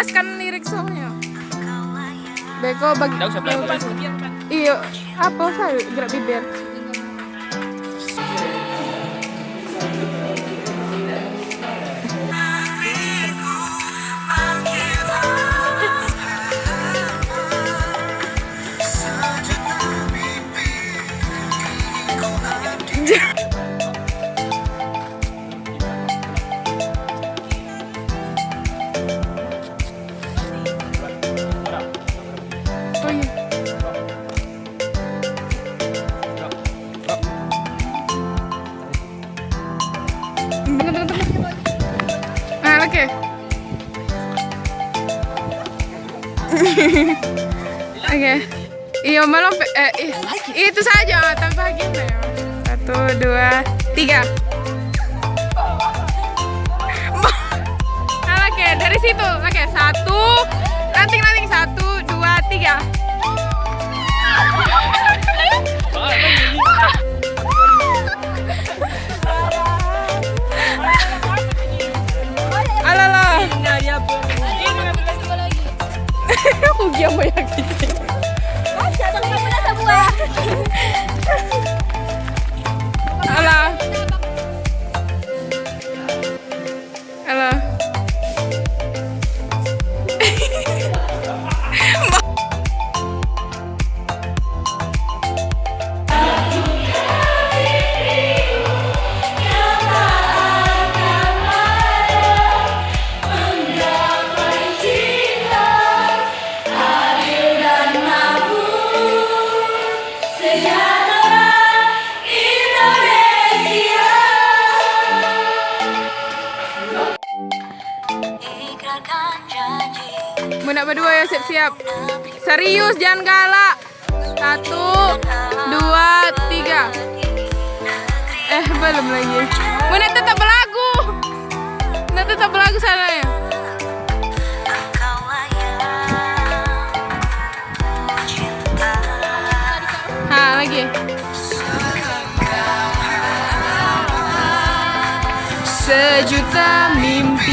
jelaskan lirik songnya. Beko bagi. Iya, apa saya gerak bibir. Nah, oke. Oke. Iya malam itu saja tanpa gitu ya. 1, 2, 3. Nah, oke dari situ. Oke 1. Nanti 1, 2, 3. Alalah. Ugi apa ya gitu. Alah. Alah. Budak berdua ya siap-siap. Serius jangan galak. 1, 2, 3. Belum lagi. Bunda tetap berlagu. Bunda tetap berlagu sana ya. Lagi. Sejuta mimpi